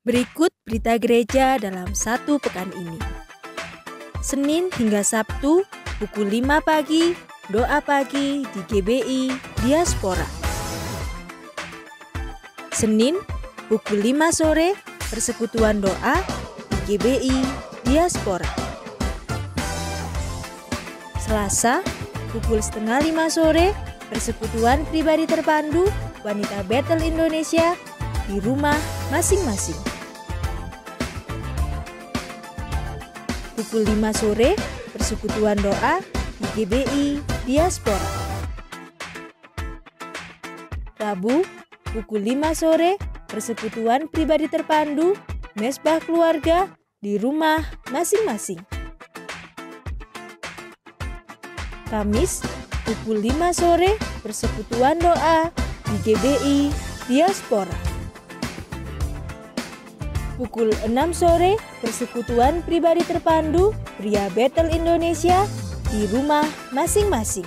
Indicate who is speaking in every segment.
Speaker 1: Berikut berita gereja dalam satu pekan ini. Senin hingga Sabtu, pukul 5 pagi, doa pagi di GBI Diaspora. Senin, pukul 5 sore, persekutuan doa di GBI Diaspora. Selasa, pukul 4:30 sore, persekutuan pribadi terpandu wanita Bethel Indonesia di rumah masing-masing. Pukul 5 sore, persekutuan doa di GBI Diaspora. Rabu, pukul 5 sore, persekutuan pribadi terpandu mesbah keluarga di rumah masing-masing. Kamis, pukul 5 sore, persekutuan doa di GBI Diaspora. Pukul 6 sore, persekutuan pribadi terpandu pria Bethel Indonesia di rumah masing-masing.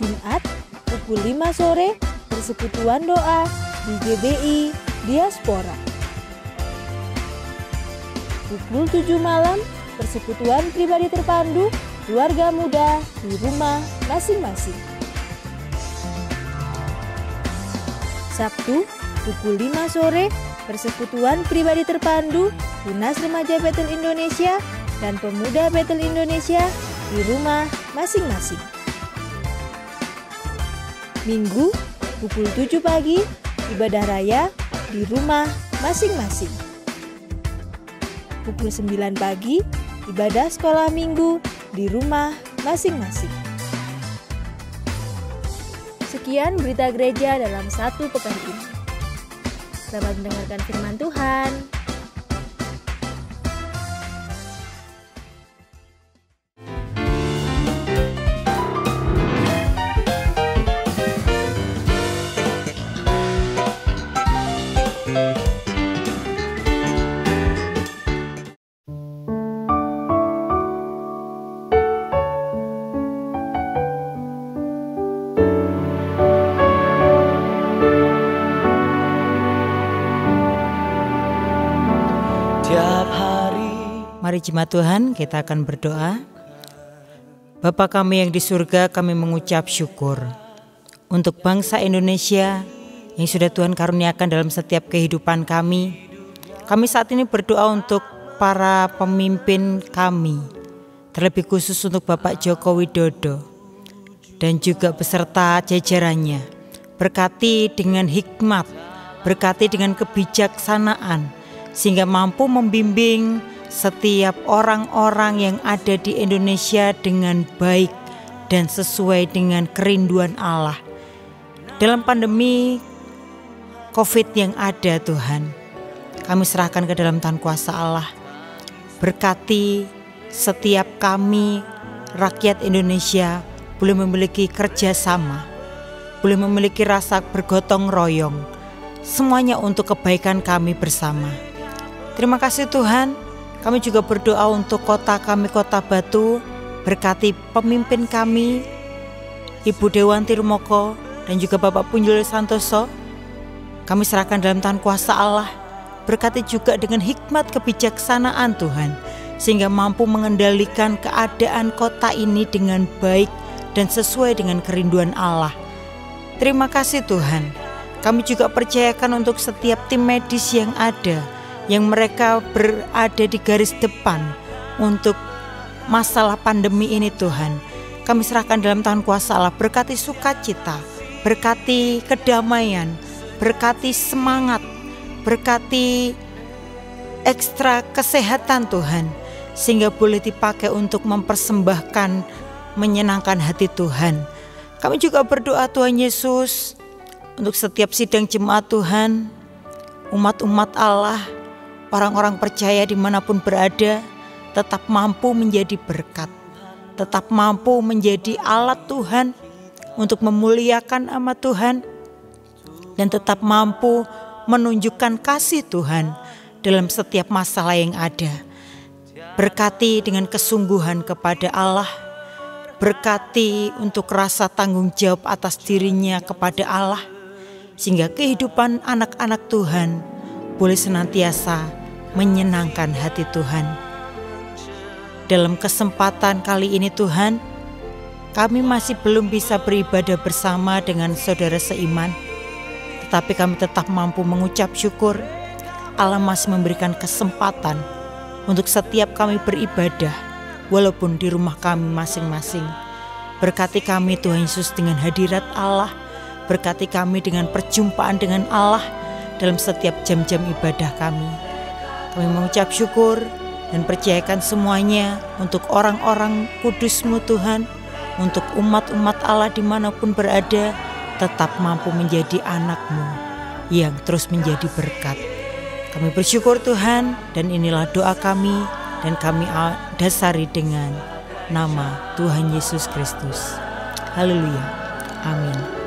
Speaker 1: Jumat, pukul 5 sore, persekutuan doa di GBI Diaspora. Pukul 7 malam, persekutuan pribadi terpandu keluarga muda di rumah masing-masing. Sabtu, pukul 5 sore, persekutuan pribadi terpandu Tunas Remaja Bethel Indonesia dan Pemuda Bethel Indonesia di rumah masing-masing. Minggu, pukul 7 pagi, ibadah raya di rumah masing-masing. Pukul 9 pagi, ibadah sekolah minggu di rumah masing-masing. Sekian berita gereja dalam satu pekan ini. Selamat mendengarkan firman Tuhan.
Speaker 2: Mari jemaat Tuhan, kita akan berdoa. Bapa kami yang di surga, kami mengucap syukur untuk bangsa Indonesia yang sudah Tuhan karuniakan dalam setiap kehidupan kami. Kami saat ini berdoa untuk para pemimpin kami, terlebih khusus untuk Bapak Joko Widodo dan juga beserta jajarannya. Berkati dengan hikmat, berkati dengan kebijaksanaan, sehingga mampu membimbing setiap orang-orang yang ada di Indonesia dengan baik dan sesuai dengan kerinduan Allah. Dalam pandemi COVID yang ada, Tuhan, kami serahkan ke dalam tangan kuasa Allah. Berkati setiap kami, rakyat Indonesia, boleh memiliki kerjasama, boleh memiliki rasa bergotong royong, semuanya untuk kebaikan kami bersama. Terima kasih Tuhan. Kami juga berdoa untuk kota kami, Kota Batu. Berkati pemimpin kami, Ibu Dewanti Rumoko dan juga Bapak Punjul Santoso. Kami serahkan dalam tangan kuasa Allah. Berkati juga dengan hikmat kebijaksanaan Tuhan, sehingga mampu mengendalikan keadaan kota ini dengan baik dan sesuai dengan kerinduan Allah. Terima kasih Tuhan. Kami juga percayakan untuk setiap tim medis yang ada, yang mereka berada di garis depan untuk masalah pandemi ini Tuhan. Kami serahkan dalam tangan kuasa Allah. Berkati sukacita, berkati kedamaian, berkati semangat, berkati ekstra kesehatan Tuhan, sehingga boleh dipakai untuk mempersembahkan, menyenangkan hati Tuhan. Kami juga berdoa Tuhan Yesus untuk setiap sidang jemaat Tuhan, umat-umat Allah, orang-orang percaya dimanapun berada, tetap mampu menjadi berkat, tetap mampu menjadi alat Tuhan untuk memuliakan nama Tuhan, dan tetap mampu menunjukkan kasih Tuhan dalam setiap masalah yang ada. Berkati dengan kesungguhan kepada Allah, berkati untuk rasa tanggung jawab atas dirinya kepada Allah, sehingga kehidupan anak-anak Tuhan boleh senantiasa menyenangkan hati Tuhan. Dalam kesempatan kali ini Tuhan, kami masih belum bisa beribadah bersama dengan saudara seiman, tetapi kami tetap mampu mengucap syukur. Allah masih memberikan kesempatan untuk setiap kami beribadah, walaupun di rumah kami masing-masing. Berkati kami Tuhan Yesus dengan hadirat Allah, berkati kami dengan perjumpaan dengan Allah dalam setiap jam-jam ibadah kami. Kami mengucap syukur dan percayakan semuanya untuk orang-orang kudus-Mu Tuhan, untuk umat-umat Allah dimanapun berada, tetap mampu menjadi anak-Mu yang terus menjadi berkat. Kami bersyukur Tuhan, dan inilah doa kami, dan kami dasari dengan nama Tuhan Yesus Kristus. Haleluya. Amin.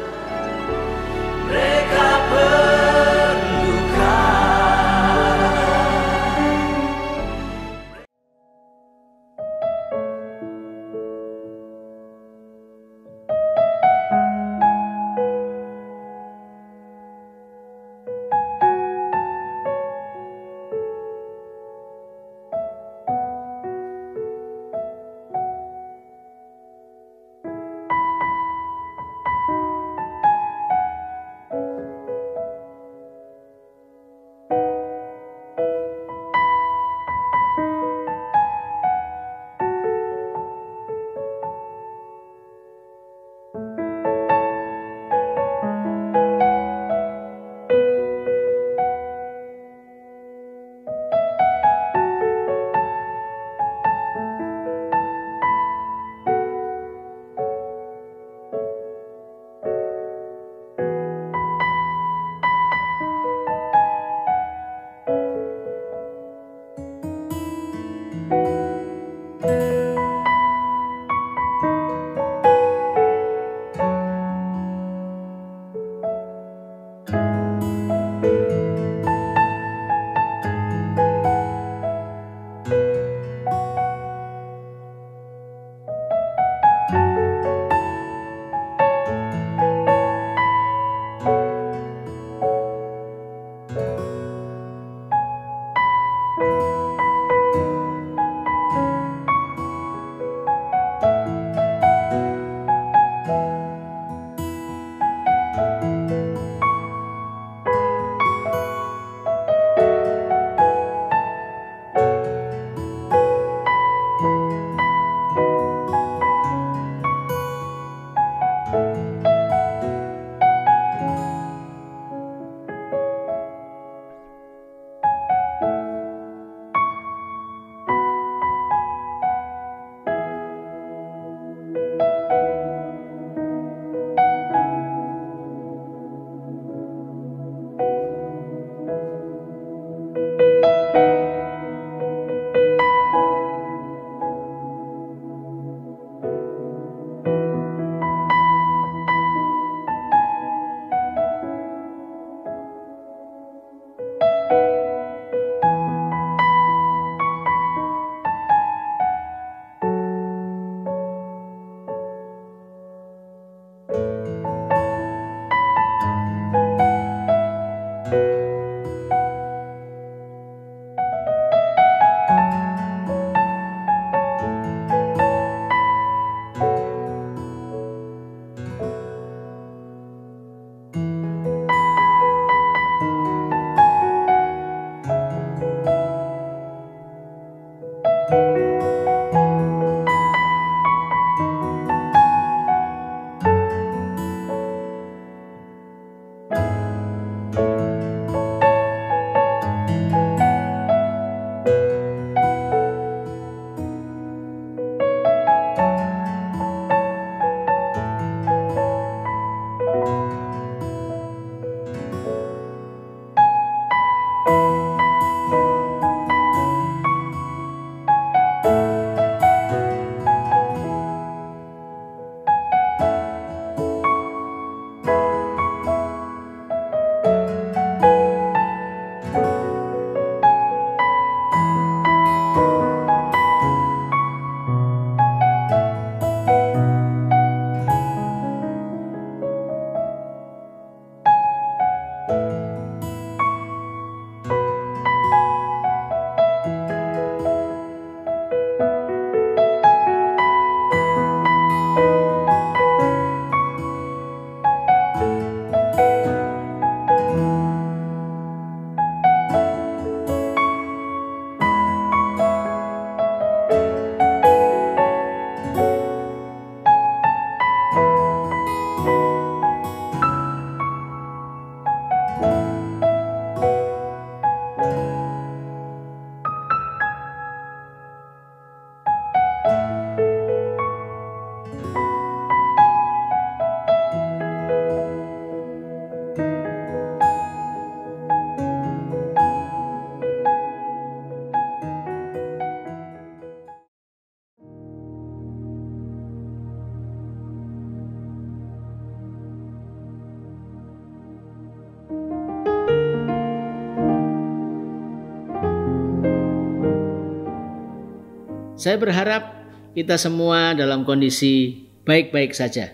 Speaker 3: Saya berharap kita semua dalam kondisi baik-baik saja.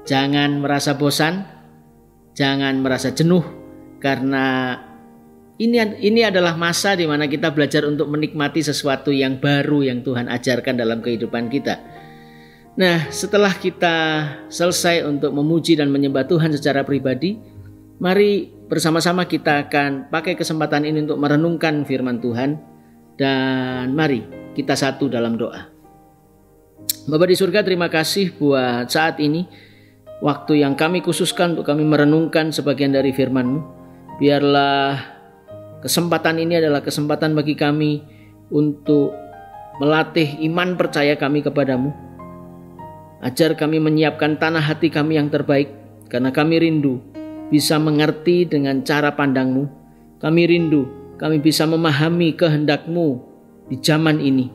Speaker 3: Jangan merasa bosan, jangan merasa jenuh, karena ini adalah masa di mana kita belajar untuk menikmati sesuatu yang baru yang Tuhan ajarkan dalam kehidupan kita. Nah, setelah kita selesai untuk memuji dan menyembah Tuhan secara pribadi, mari bersama-sama kita akan pakai kesempatan ini untuk merenungkan firman Tuhan, dan mari kita satu dalam doa. Bapa di surga, terima kasih buat saat ini, waktu yang kami khususkan untuk kami merenungkan sebagian dari firman-Mu. Biarlah kesempatan ini adalah kesempatan bagi kami untuk melatih iman percaya kami kepadamu. Ajar kami menyiapkan tanah hati kami yang terbaik, karena kami rindu bisa mengerti dengan cara pandang-Mu. Kami rindu kami bisa memahami kehendak-Mu di zaman ini,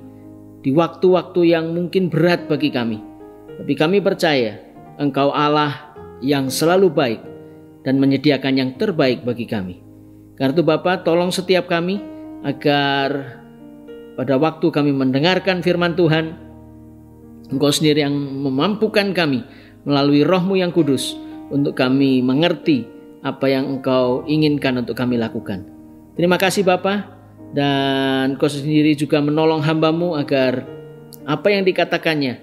Speaker 3: di waktu-waktu yang mungkin berat bagi kami. Tapi kami percaya Engkau Allah yang selalu baik dan menyediakan yang terbaik bagi kami. Karena itu Bapa, tolong setiap kami agar pada waktu kami mendengarkan firman Tuhan, Engkau sendiri yang memampukan kami melalui Roh-Mu yang kudus untuk kami mengerti apa yang Engkau inginkan untuk kami lakukan. Terima kasih Bapa. Dan Kau sendiri juga menolong hamba-Mu agar apa yang dikatakannya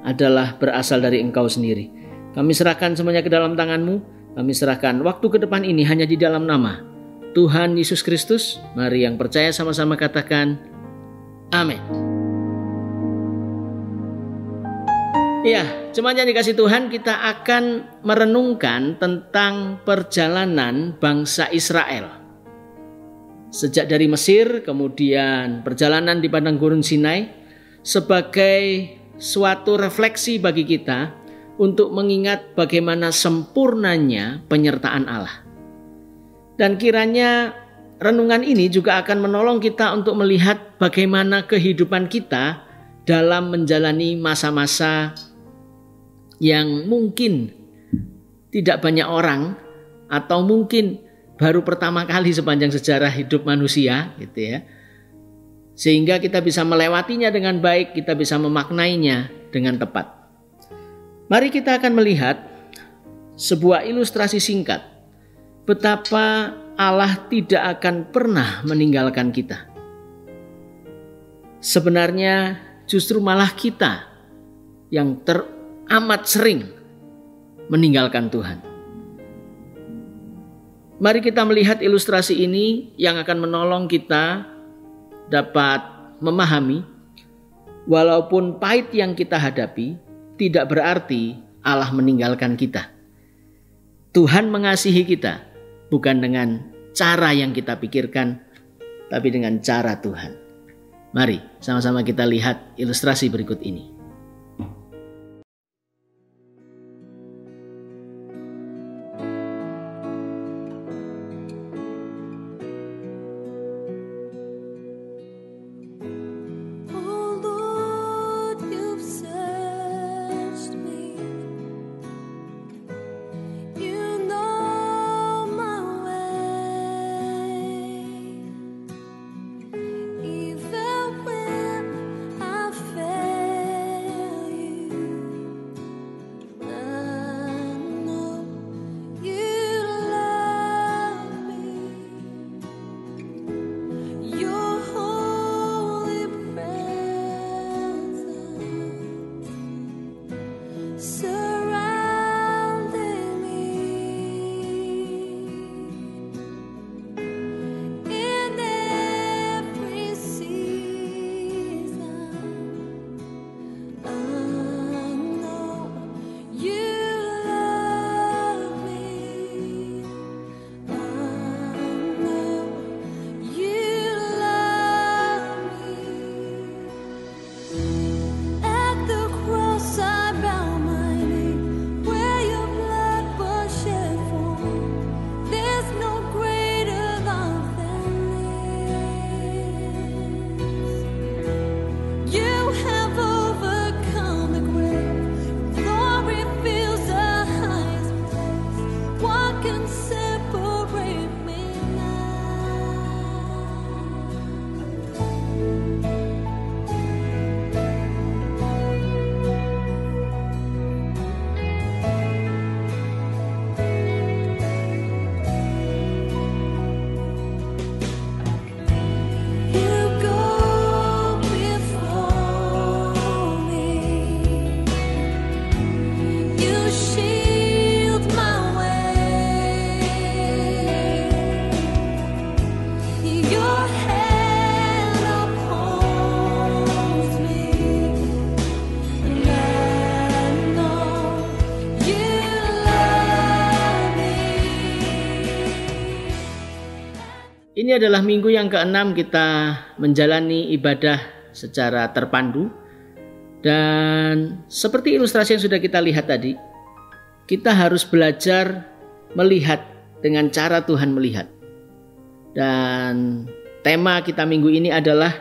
Speaker 3: adalah berasal dari Engkau sendiri. Kami serahkan semuanya ke dalam tangan-Mu. Kami serahkan waktu ke depan ini hanya di dalam nama Tuhan Yesus Kristus. Mari yang percaya sama-sama katakan amin. Ya, jemaat yang dikasih Tuhan, kita akan merenungkan tentang perjalanan bangsa Israel. Sejak dari Mesir, kemudian perjalanan di padang gurun Sinai, sebagai suatu refleksi bagi kita untuk mengingat bagaimana sempurnanya penyertaan Allah. Dan kiranya renungan ini juga akan menolong kita untuk melihat bagaimana kehidupan kita dalam menjalani masa-masa yang mungkin tidak banyak orang, atau mungkin baru pertama kali sepanjang sejarah hidup manusia, gitu ya. Sehingga kita bisa melewatinya dengan baik, kita bisa memaknainya dengan tepat. Mari kita akan melihat sebuah ilustrasi singkat betapa Allah tidak akan pernah meninggalkan kita. Sebenarnya justru malah kita yang teramat sering meninggalkan Tuhan. Mari kita melihat ilustrasi ini yang akan menolong kita dapat memahami, walaupun pahit yang kita hadapi, tidak berarti Allah meninggalkan kita. Tuhan mengasihi kita, bukan dengan cara yang kita pikirkan, tapi dengan cara Tuhan. Mari sama-sama kita lihat ilustrasi berikut ini.
Speaker 4: At the cross I bow my knee.
Speaker 3: Ini adalah minggu yang ke-6 kita menjalani ibadah secara terpandu. Dan seperti ilustrasi yang sudah kita lihat tadi, kita harus belajar melihat dengan cara Tuhan melihat. Dan tema kita minggu ini adalah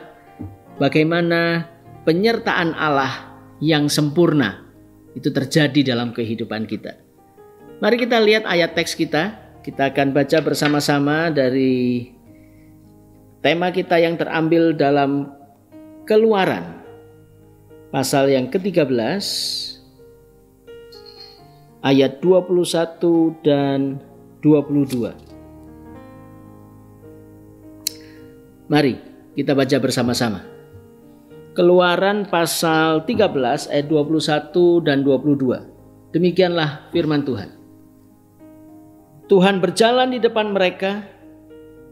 Speaker 3: bagaimana penyertaan Allah yang sempurna itu terjadi dalam kehidupan kita. Mari kita lihat ayat teks kita. Kita akan baca bersama-sama dari tema kita yang terambil dalam Keluaran pasal yang ke-13 ayat 21 dan 22. Mari kita baca bersama-sama. Keluaran pasal 13 ayat 21 dan 22. Demikianlah firman Tuhan. Tuhan berjalan di depan mereka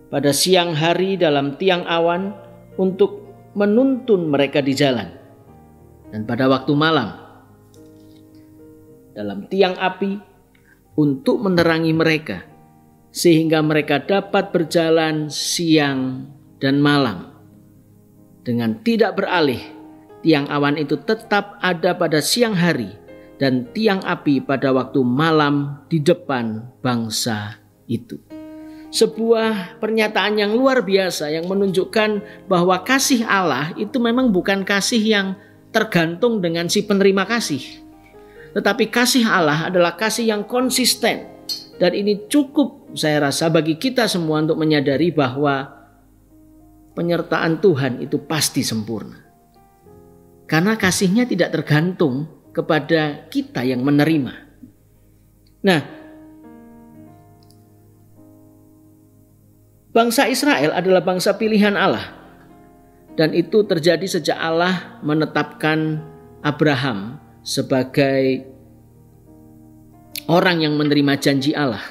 Speaker 3: pada siang hari dalam tiang awan untuk menuntun mereka di jalan. Dan pada waktu malam dalam tiang api untuk menerangi mereka, sehingga mereka dapat berjalan siang dan malam. Dengan tidak beralih, tiang awan itu tetap ada pada siang hari dan tiang api pada waktu malam di depan bangsa itu. Sebuah pernyataan yang luar biasa yang menunjukkan bahwa kasih Allah itu memang bukan kasih yang tergantung dengan si penerima kasih. Tetapi kasih Allah adalah kasih yang konsisten. Dan ini cukup saya rasa bagi kita semua untuk menyadari bahwa penyertaan Tuhan itu pasti sempurna. Karena kasihnya tidak tergantung kepada kita yang menerima. Nah, bangsa Israel adalah bangsa pilihan Allah. Dan itu terjadi sejak Allah menetapkan Abraham sebagai orang yang menerima janji Allah.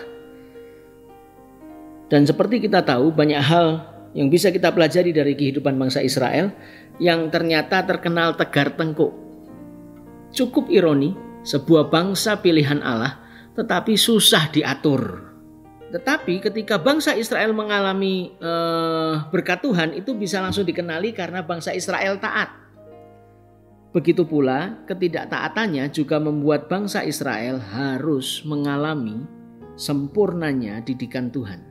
Speaker 3: Dan seperti kita tahu, banyak hal yang bisa kita pelajari dari kehidupan bangsa Israel yang ternyata terkenal tegar tengkuk. Cukup ironi, sebuah bangsa pilihan Allah tetapi susah diatur. Tetapi ketika bangsa Israel mengalami berkat Tuhan, itu bisa langsung dikenali karena bangsa Israel taat. Begitu pula ketidaktaatannya juga membuat bangsa Israel harus mengalami sempurnanya didikan Tuhan.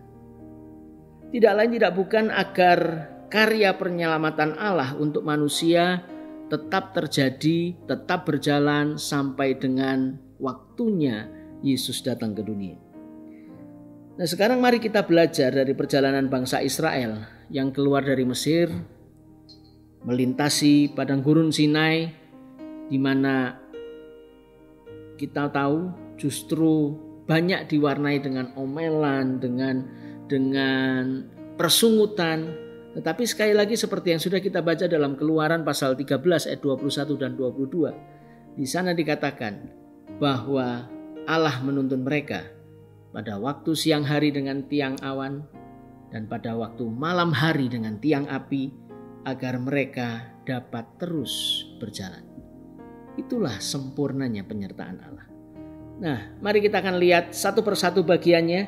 Speaker 3: Tidak lain tidak bukan agar karya penyelamatan Allah untuk manusia tetap terjadi, tetap berjalan sampai dengan waktunya Yesus datang ke dunia. Nah, sekarang mari kita belajar dari perjalanan bangsa Israel yang keluar dari Mesir, melintasi padang gurun Sinai, di mana kita tahu justru banyak diwarnai dengan omelan, dengan persungutan. Tetapi sekali lagi seperti yang sudah kita baca dalam Keluaran pasal 13 ayat 21 dan 22. Di sana dikatakan bahwa Allah menuntun mereka pada waktu siang hari dengan tiang awan dan pada waktu malam hari dengan tiang api agar mereka dapat terus berjalan. Itulah sempurnanya penyertaan Allah. Nah, mari kita akan lihat satu persatu bagiannya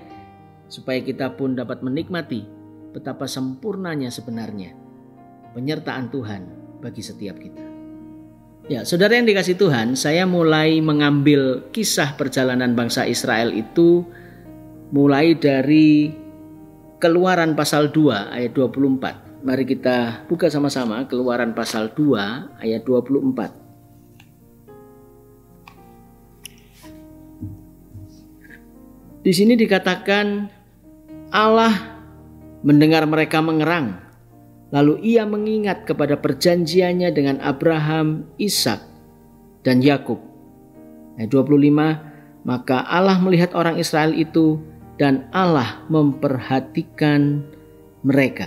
Speaker 3: supaya kita pun dapat menikmati betapa sempurnanya sebenarnya penyertaan Tuhan bagi setiap kita. Ya, saudara yang dikasihi Tuhan, saya mulai mengambil kisah perjalanan bangsa Israel itu mulai dari Keluaran pasal 2 ayat 24. Mari kita buka sama-sama Keluaran pasal 2 ayat 24. Di sini dikatakan Allah mendengar mereka mengerang, lalu ia mengingat kepada perjanjiannya dengan Abraham, Ishak, dan Yakub. Ayat 25, maka Allah melihat orang Israel itu dan Allah memperhatikan mereka.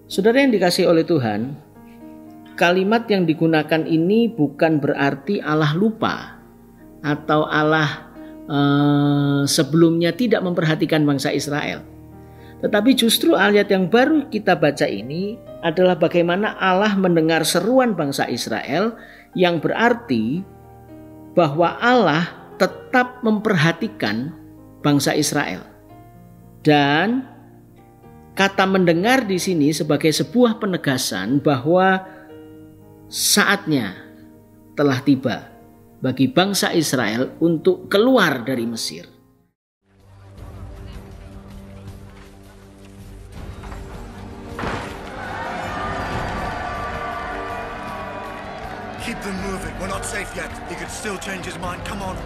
Speaker 3: Saudara yang dikasihi oleh Tuhan, kalimat yang digunakan ini bukan berarti Allah lupa atau Allah sebelumnya tidak memperhatikan bangsa Israel. Tetapi justru ayat yang baru kita baca ini adalah bagaimana Allah mendengar seruan bangsa Israel, yang berarti bahwa Allah tetap memperhatikan bangsa Israel. Dan kata mendengar di sini sebagai sebuah penegasan bahwa saatnya telah tiba bagi bangsa Israel untuk keluar dari Mesir.
Speaker 4: Keep them moving. We're not safe yet. He could still change his mind. Come on.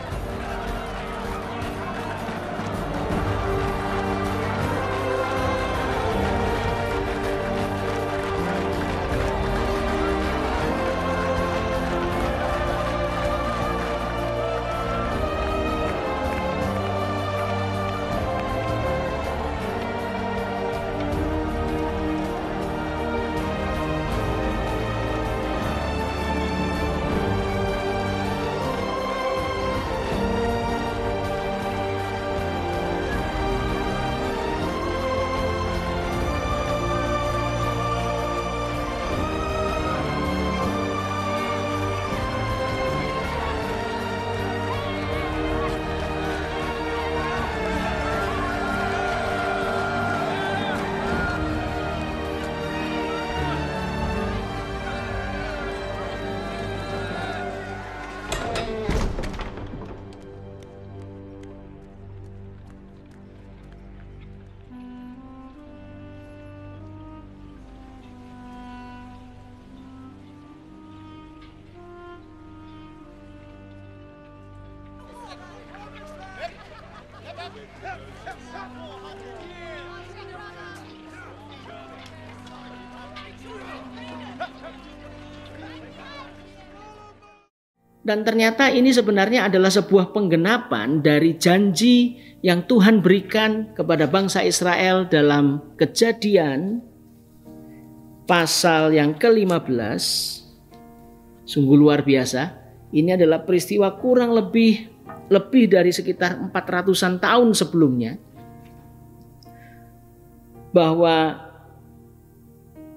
Speaker 3: Dan ternyata ini sebenarnya adalah sebuah penggenapan dari janji yang Tuhan berikan kepada bangsa Israel dalam Kejadian pasal yang ke-15. Sungguh luar biasa. Ini adalah peristiwa kurang lebih dari sekitar 400-an tahun sebelumnya. Bahwa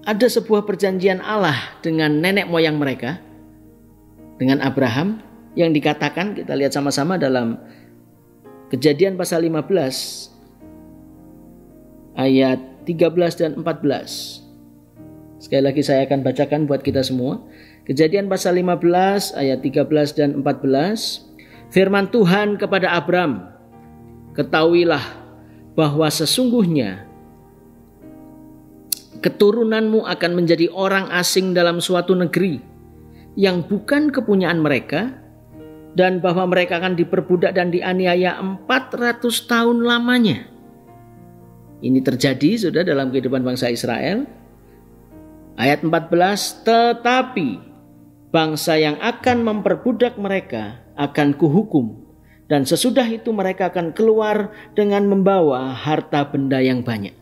Speaker 3: ada sebuah perjanjian Allah dengan nenek moyang mereka, dengan Abraham, yang dikatakan, kita lihat sama-sama dalam Kejadian pasal 15 ayat 13 dan 14. Sekali lagi saya akan bacakan buat kita semua. Kejadian pasal 15 ayat 13 dan 14. Firman Tuhan kepada Abram, ketahuilah bahwa sesungguhnya keturunanmu akan menjadi orang asing dalam suatu negeri yang bukan kepunyaan mereka, dan bahwa mereka akan diperbudak dan dianiaya 400 tahun lamanya. Ini terjadi sudah dalam kehidupan bangsa Israel. Ayat 14, tetapi bangsa yang akan memperbudak mereka akan kuhukum, dan sesudah itu mereka akan keluar dengan membawa harta benda yang banyak.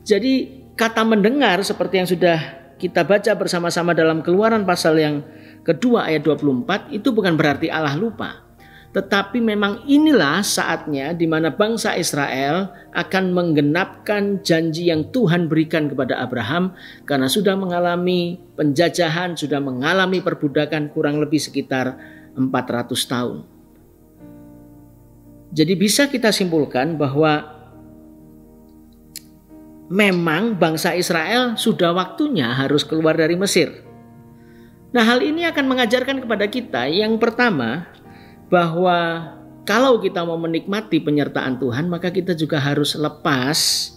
Speaker 3: Jadi kata mendengar seperti yang sudah kita baca bersama-sama dalam Keluaran pasal yang kedua ayat 24 itu bukan berarti Allah lupa. Tetapi memang inilah saatnya di mana bangsa Israel akan menggenapkan janji yang Tuhan berikan kepada Abraham, karena sudah mengalami penjajahan, sudah mengalami perbudakan kurang lebih sekitar 400 tahun. Jadi bisa kita simpulkan bahwa memang bangsa Israel sudah waktunya harus keluar dari Mesir. Nah, hal ini akan mengajarkan kepada kita yang pertama, bahwa kalau kita mau menikmati penyertaan Tuhan, maka kita juga harus lepas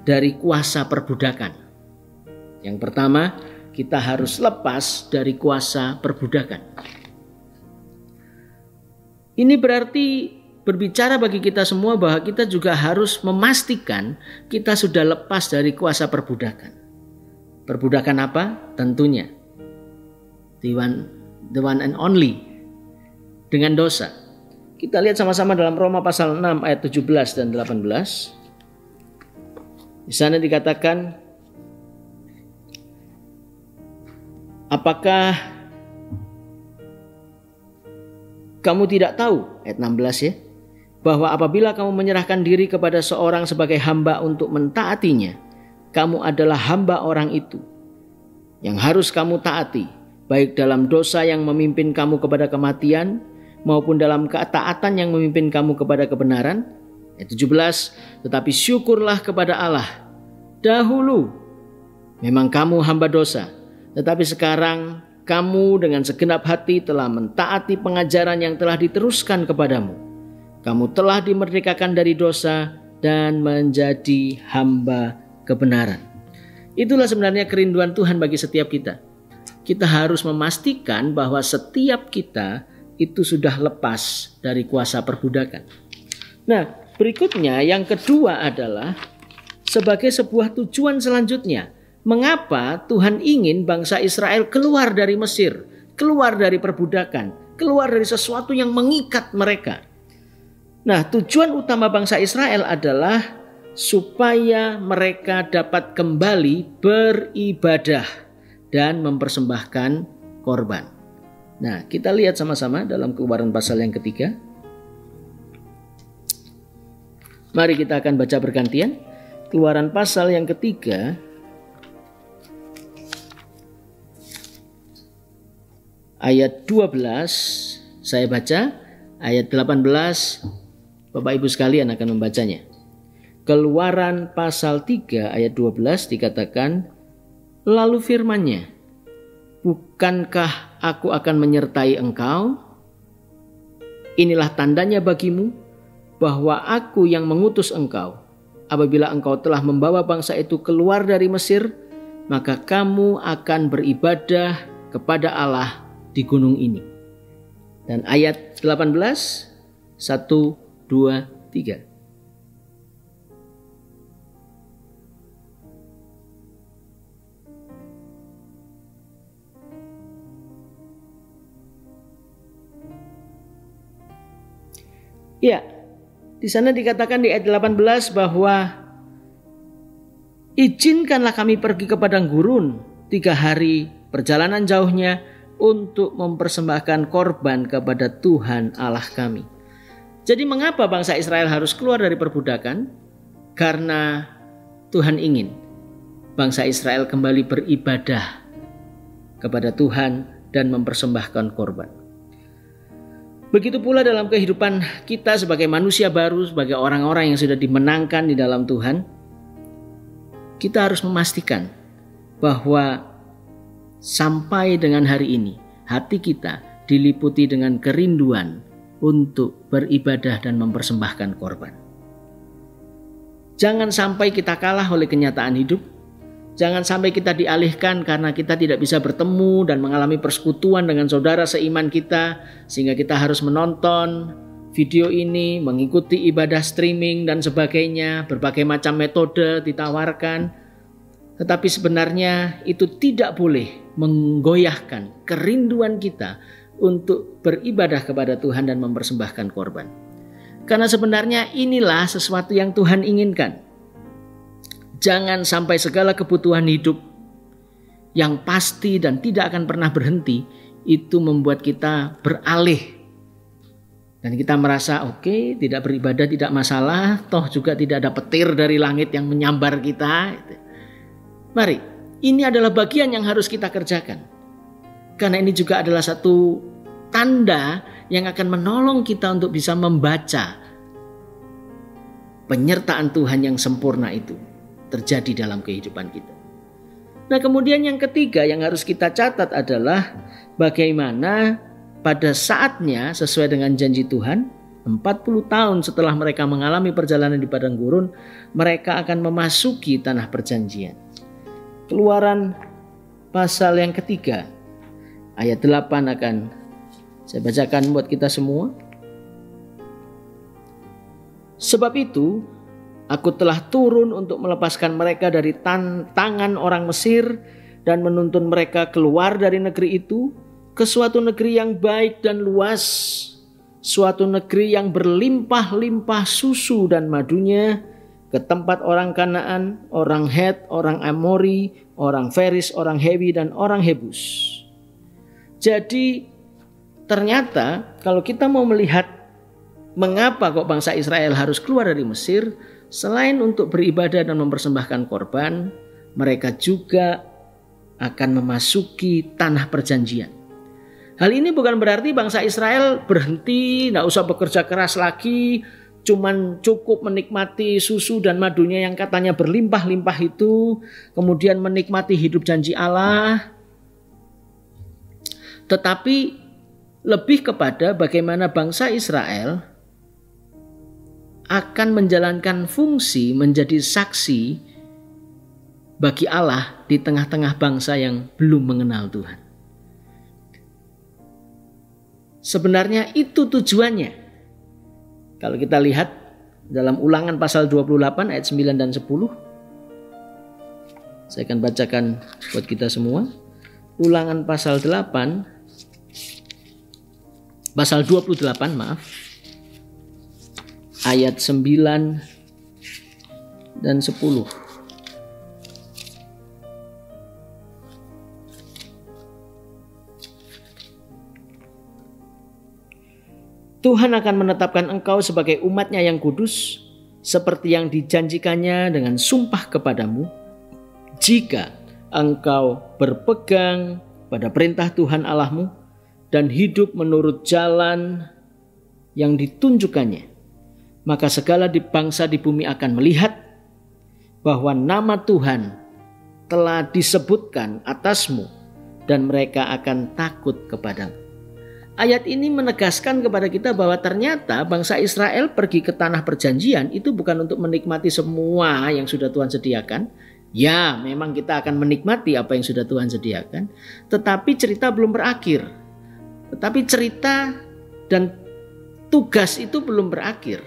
Speaker 3: dari kuasa perbudakan. Yang pertama, kita harus lepas dari kuasa perbudakan. Ini berarti berbicara bagi kita semua bahwa kita juga harus memastikan kita sudah lepas dari kuasa perbudakan. Perbudakan apa? Tentunya the one and only, dengan dosa. Kita lihat sama-sama dalam Roma pasal 6 ayat 17 dan 18. Di sana dikatakan, apakah kamu tidak tahu, ayat 16 ya, bahwa apabila kamu menyerahkan diri kepada seorang sebagai hamba untuk mentaatinya, kamu adalah hamba orang itu yang harus kamu taati, baik dalam dosa yang memimpin kamu kepada kematian, maupun dalam ketaatan yang memimpin kamu kepada kebenaran. Ayat 17, tetapi syukurlah kepada Allah. Dahulu memang kamu hamba dosa, tetapi sekarang kamu dengan segenap hati telah mentaati pengajaran yang telah diteruskan kepadamu. Kamu telah dimerdekakan dari dosa dan menjadi hamba kebenaran. Itulah sebenarnya kerinduan Tuhan bagi setiap kita. Kita harus memastikan bahwa setiap kita itu sudah lepas dari kuasa perbudakan. Nah, berikutnya yang kedua adalah sebagai sebuah tujuan selanjutnya. Mengapa Tuhan ingin bangsa Israel keluar dari Mesir, keluar dari perbudakan, keluar dari sesuatu yang mengikat mereka. Nah, tujuan utama bangsa Israel adalah supaya mereka dapat kembali beribadah dan mempersembahkan korban. Nah, kita lihat sama-sama dalam Keluaran pasal yang ketiga. Mari kita akan baca bergantian. Keluaran pasal yang ketiga ayat 12, saya baca. Ayat 18, Bapak Ibu sekalian akan membacanya. Keluaran pasal 3 ayat 12 dikatakan, lalu firman-Nya, bukankah aku akan menyertai engkau? Inilah tandanya bagimu bahwa aku yang mengutus engkau. Apabila engkau telah membawa bangsa itu keluar dari Mesir, maka kamu akan beribadah kepada Allah di gunung ini. Dan ayat 18, 1, 2, 3. Ya, di sana dikatakan di ayat 18 bahwa izinkanlah kami pergi ke padang gurun 3 hari perjalanan jauhnya untuk mempersembahkan korban kepada Tuhan Allah kami. Jadi mengapa bangsa Israel harus keluar dari perbudakan? Karena Tuhan ingin bangsa Israel kembali beribadah kepada Tuhan dan mempersembahkan korban. Begitu pula dalam kehidupan kita sebagai manusia baru, sebagai orang-orang yang sudah dimenangkan di dalam Tuhan, kita harus memastikan bahwa sampai dengan hari ini hati kita diliputi dengan kerinduan untuk beribadah dan mempersembahkan korban. Jangan sampai kita kalah oleh kenyataan hidup. Jangan sampai kita dialihkan karena kita tidak bisa bertemu dan mengalami persekutuan dengan saudara seiman kita, sehingga kita harus menonton video ini, mengikuti ibadah streaming dan sebagainya, berbagai macam metode ditawarkan. Tetapi sebenarnya itu tidak boleh menggoyahkan kerinduan kita untuk beribadah kepada Tuhan dan mempersembahkan korban. Karena sebenarnya inilah sesuatu yang Tuhan inginkan. Jangan sampai segala kebutuhan hidup yang pasti dan tidak akan pernah berhenti itu membuat kita beralih. Dan kita merasa oke, tidak beribadah tidak masalah, toh juga tidak ada petir dari langit yang menyambar kita. Mari, ini adalah bagian yang harus kita kerjakan. Karena ini juga adalah satu tanda yang akan menolong kita untuk bisa membaca penyertaan Tuhan yang sempurna itu terjadi dalam kehidupan kita. Nah, kemudian yang ketiga yang harus kita catat adalah bagaimana pada saatnya sesuai dengan janji Tuhan, 40 tahun setelah mereka mengalami perjalanan di padang gurun, mereka akan memasuki tanah perjanjian. Keluaran pasal yang ketiga ayat 8 akan saya bacakan buat kita semua. Sebab itu aku telah turun untuk melepaskan mereka dari tangan orang Mesir dan menuntun mereka keluar dari negeri itu ke suatu negeri yang baik dan luas, suatu negeri yang berlimpah-limpah susu dan madunya, ke tempat orang Kanaan, orang Het, orang Amori, orang Feris, orang Hewi, dan orang Hebus. Jadi ternyata kalau kita mau melihat mengapa kok bangsa Israel harus keluar dari Mesir, selain untuk beribadah dan mempersembahkan korban, mereka juga akan memasuki tanah perjanjian. Hal ini bukan berarti bangsa Israel berhenti, tidak usah bekerja keras lagi, cuman cukup menikmati susu dan madunya yang katanya berlimpah-limpah itu, kemudian menikmati hidup janji Allah, tetapi lebih kepada bagaimana bangsa Israel akan menjalankan fungsi menjadi saksi bagi Allah di tengah-tengah bangsa yang belum mengenal Tuhan. Sebenarnya itu tujuannya. Kalau kita lihat dalam Ulangan pasal 28 ayat 9 dan 10. Saya akan bacakan buat kita semua. Ulangan pasal 28 pasal 28 ayat 9 dan 10. Tuhan akan menetapkan engkau sebagai umatnya yang kudus, seperti yang dijanjikannya dengan sumpah kepadamu, jika engkau berpegang pada perintah Tuhan Allahmu dan hidup menurut jalan yang ditunjukkannya. Maka segala bangsa di bumi akan melihat bahwa nama Tuhan telah disebutkan atasmu dan mereka akan takut kepadamu. Ayat ini menegaskan kepada kita bahwa ternyata bangsa Israel pergi ke tanah perjanjian itu bukan untuk menikmati semua yang sudah Tuhan sediakan. Ya, memang kita akan menikmati apa yang sudah Tuhan sediakan. Tetapi cerita belum berakhir. Tetapi cerita dan tugas itu belum berakhir.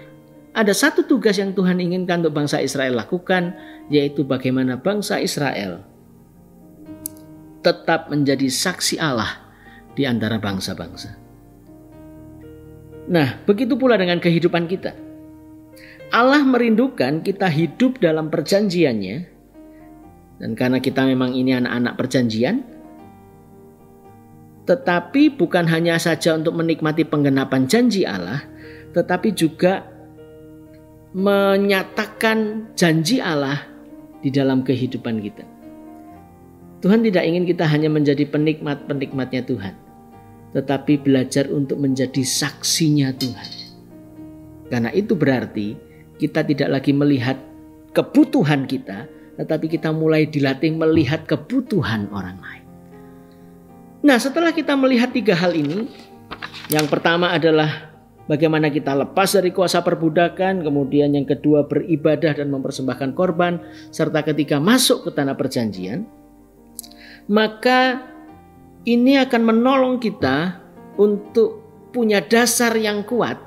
Speaker 3: Ada satu tugas yang Tuhan inginkan untuk bangsa Israel lakukan, yaitu bagaimana bangsa Israel tetap menjadi saksi Allah di antara bangsa-bangsa. Nah, begitu pula dengan kehidupan kita. Allah merindukan kita hidup dalam perjanjiannya. Dan karena kita memang ini anak-anak perjanjian, tetapi bukan hanya saja untuk menikmati penggenapan janji Allah, tetapi juga menyatakan janji Allah di dalam kehidupan kita. Tuhan tidak ingin kita hanya menjadi penikmat-penikmatnya Tuhan, tetapi belajar untuk menjadi saksinya Tuhan. Karena itu berarti kita tidak lagi melihat kebutuhan kita, tetapi kita mulai dilatih melihat kebutuhan orang lain. Nah, setelah kita melihat tiga hal ini, yang pertama adalah bagaimana kita lepas dari kuasa perbudakan, kemudian yang kedua beribadah dan mempersembahkan korban, serta ketiga masuk ke tanah perjanjian, maka ini akan menolong kita untuk punya dasar yang kuat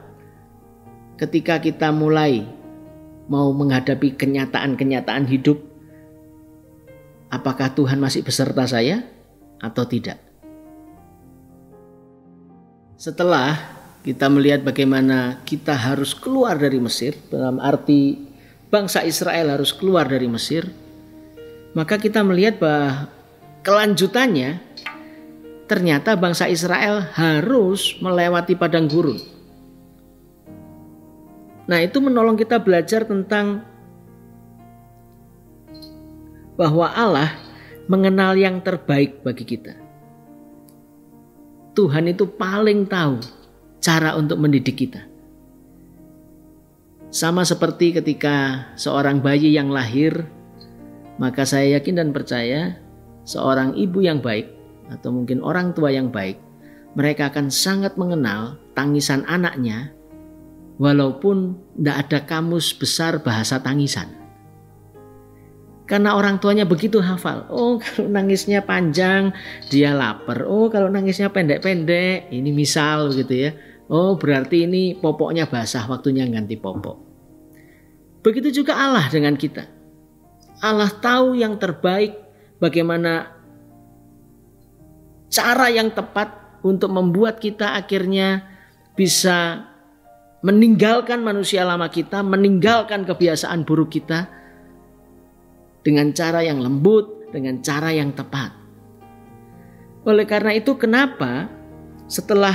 Speaker 3: ketika kita mulai mau menghadapi kenyataan-kenyataan hidup. Apakah Tuhan masih beserta saya atau tidak? Setelah kita melihat bagaimana kita harus keluar dari Mesir, dalam arti bangsa Israel harus keluar dari Mesir, maka kita melihat bahwa kelanjutannya ternyata bangsa Israel harus melewati padang gurun. Nah, itu menolong kita belajar tentang bahwa Allah mengenal yang terbaik bagi kita. Tuhan itu paling tahu cara untuk mendidik kita. Sama seperti ketika seorang bayi yang lahir, maka saya yakin dan percaya seorang ibu yang baik atau mungkin orang tua yang baik, mereka akan sangat mengenal tangisan anaknya walaupun tidak ada kamus besar bahasa tangisan. Karena orang tuanya begitu hafal. Oh, kalau nangisnya panjang dia lapar. Oh, kalau nangisnya pendek-pendek, ini misal gitu ya. Oh, berarti ini popoknya basah, waktunya ganti popok. Begitu juga Allah dengan kita. Allah tahu yang terbaik, bagaimana cara yang tepat untuk membuat kita akhirnya bisa meninggalkan manusia lama kita, meninggalkan kebiasaan buruk kita dengan cara yang lembut, dengan cara yang tepat. Oleh karena itu, kenapa setelah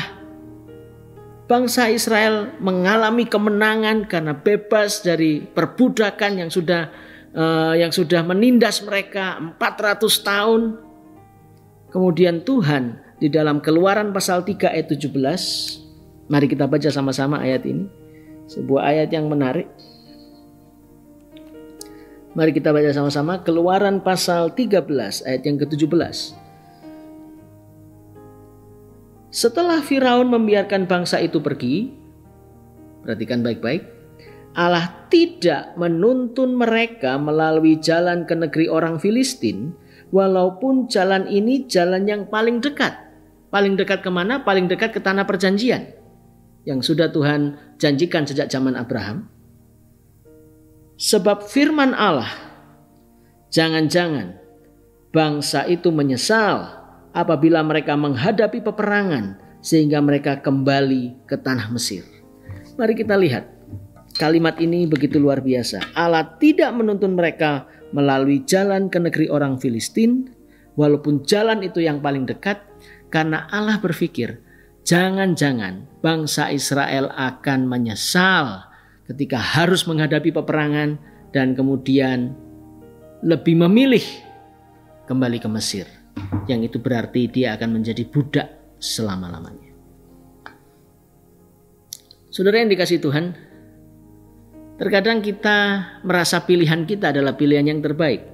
Speaker 3: bangsa Israel mengalami kemenangan karena bebas dari perbudakan yang sudah menindas mereka 400 tahun, kemudian Tuhan di dalam Keluaran pasal 3 ayat 17, mari kita baca sama-sama ayat ini. Sebuah ayat yang menarik. Mari kita baca sama-sama Keluaran pasal 13 ayat yang ke-17. Setelah Firaun membiarkan bangsa itu pergi, perhatikan baik-baik, Allah tidak menuntun mereka melalui jalan ke negeri orang Filistin, walaupun jalan ini jalan yang paling dekat. Paling dekat kemana? Paling dekat ke tanah perjanjian yang sudah Tuhan janjikan sejak zaman Abraham. Sebab firman Allah, jangan-jangan bangsa itu menyesal apabila mereka menghadapi peperangan sehingga mereka kembali ke tanah Mesir. Mari kita lihat, kalimat ini begitu luar biasa. Allah tidak menuntun mereka melalui jalan ke negeri orang Filistin, walaupun jalan itu yang paling dekat, karena Allah berpikir, jangan-jangan bangsa Israel akan menyesal ketika harus menghadapi peperangan dan kemudian lebih memilih kembali ke Mesir. Yang itu berarti dia akan menjadi budak selama-lamanya. Saudara yang dikasihi Tuhan, terkadang kita merasa pilihan kita adalah pilihan yang terbaik.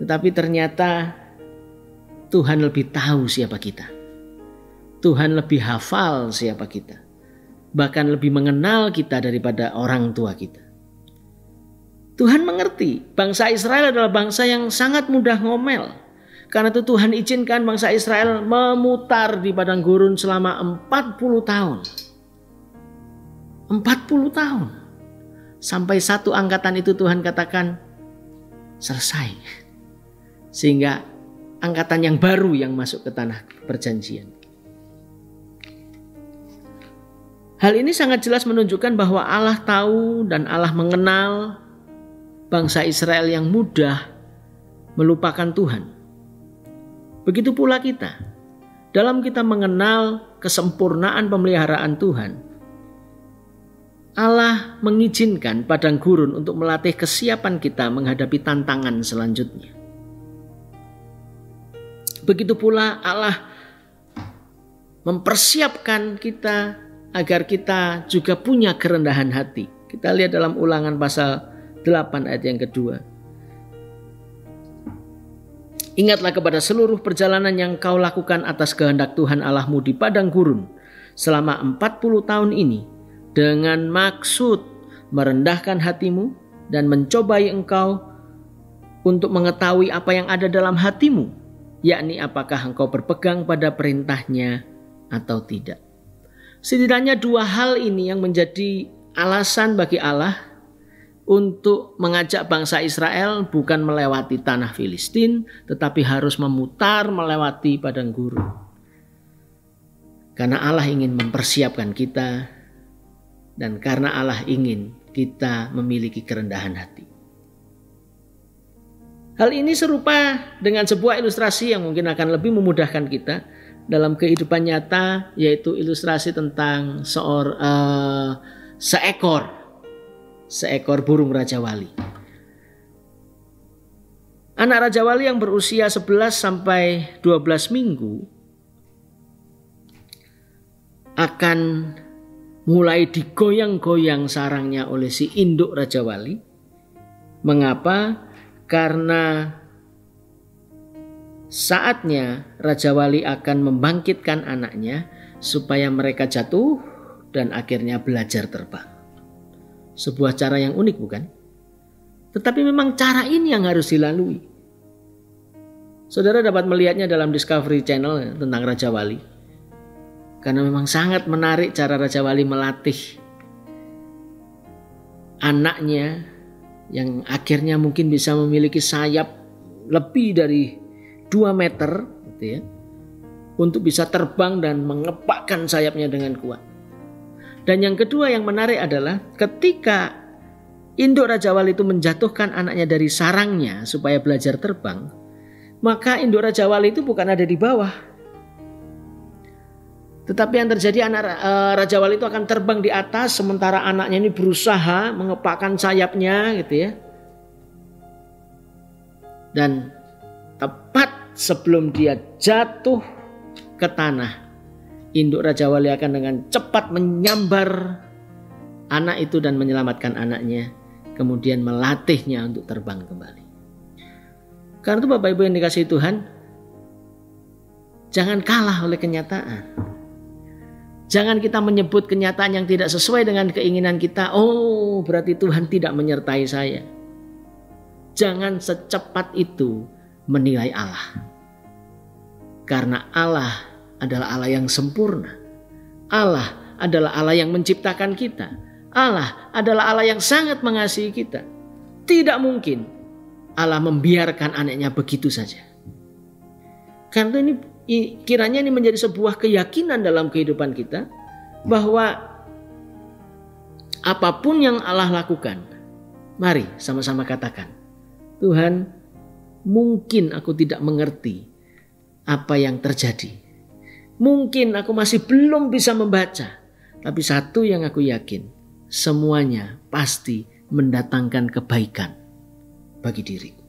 Speaker 3: Tetapi ternyata Tuhan lebih tahu siapa kita. Tuhan lebih hafal siapa kita. Bahkan lebih mengenal kita daripada orang tua kita. Tuhan mengerti bangsa Israel adalah bangsa yang sangat mudah ngomel. Karena itu Tuhan izinkan bangsa Israel memutar di padang gurun selama 40 tahun. 40 tahun. Sampai satu angkatan itu Tuhan katakan selesai. Sehingga angkatan yang baru yang masuk ke tanah perjanjian. Hal ini sangat jelas menunjukkan bahwa Allah tahu dan Allah mengenal bangsa Israel yang mudah melupakan Tuhan. Begitu pula kita. Dalam kita mengenal kesempurnaan pemeliharaan Tuhan, Allah mengizinkan padang gurun untuk melatih kesiapan kita menghadapi tantangan selanjutnya. Begitu pula Allah mempersiapkan kita agar kita juga punya kerendahan hati. Kita lihat dalam Ulangan pasal 8 ayat yang kedua. Ingatlah kepada seluruh perjalanan yang kau lakukan atas kehendak Tuhan Allahmu di padang gurun selama 40 tahun ini, dengan maksud merendahkan hatimu dan mencobai engkau untuk mengetahui apa yang ada dalam hatimu, yakni apakah engkau berpegang pada perintahnya atau tidak. Setidaknya dua hal ini yang menjadi alasan bagi Allah untuk mengajak bangsa Israel bukan melewati tanah Filistin, tetapi harus memutar melewati padang gurun. Karena Allah ingin mempersiapkan kita, dan karena Allah ingin kita memiliki kerendahan hati. Hal ini serupa dengan sebuah ilustrasi yang mungkin akan lebih memudahkan kita dalam kehidupan nyata, yaitu ilustrasi tentang seekor burung Raja Wali. Anak Raja Wali yang berusia 11 sampai 12 minggu akan mulai digoyang-goyang sarangnya oleh si induk Raja Wali. Mengapa? Karena saatnya Raja Wali akan membangkitkan anaknya supaya mereka jatuh dan akhirnya belajar terbang. Sebuah cara yang unik, bukan? Tetapi memang cara ini yang harus dilalui. Saudara dapat melihatnya dalam Discovery Channel tentang Raja Wali. Karena memang sangat menarik cara Raja Wali melatih anaknya yang akhirnya mungkin bisa memiliki sayap lebih dari 2 meter gitu ya, untuk bisa terbang dan mengepakkan sayapnya dengan kuat. Dan yang kedua yang menarik adalah ketika induk Raja Wali itu menjatuhkan anaknya dari sarangnya supaya belajar terbang, maka induk Raja Wali itu bukan ada di bawah, tetapi yang terjadi anak Raja Wali itu akan terbang di atas, sementara anaknya ini berusaha mengepakkan sayapnya gitu ya. Dan tepat sebelum dia jatuh ke tanah, induk Raja Wali akan dengan cepat menyambar anak itu dan menyelamatkan anaknya, kemudian melatihnya untuk terbang kembali. Karena itu Bapak Ibu yang dikasihi Tuhan, jangan kalah oleh kenyataan. Jangan kita menyebut kenyataan yang tidak sesuai dengan keinginan kita, oh berarti Tuhan tidak menyertai saya. Jangan secepat itu menilai Allah. Karena Allah adalah Allah yang sempurna. Allah adalah Allah yang menciptakan kita. Allah adalah Allah yang sangat mengasihi kita. Tidak mungkin Allah membiarkan anaknya begitu saja. Karena ini kiranya ini menjadi sebuah keyakinan dalam kehidupan kita bahwa apapun yang Allah lakukan, mari sama-sama katakan, Tuhan, mungkin aku tidak mengerti apa yang terjadi. Mungkin aku masih belum bisa membaca, tapi satu yang aku yakin, semuanya pasti mendatangkan kebaikan bagi diriku.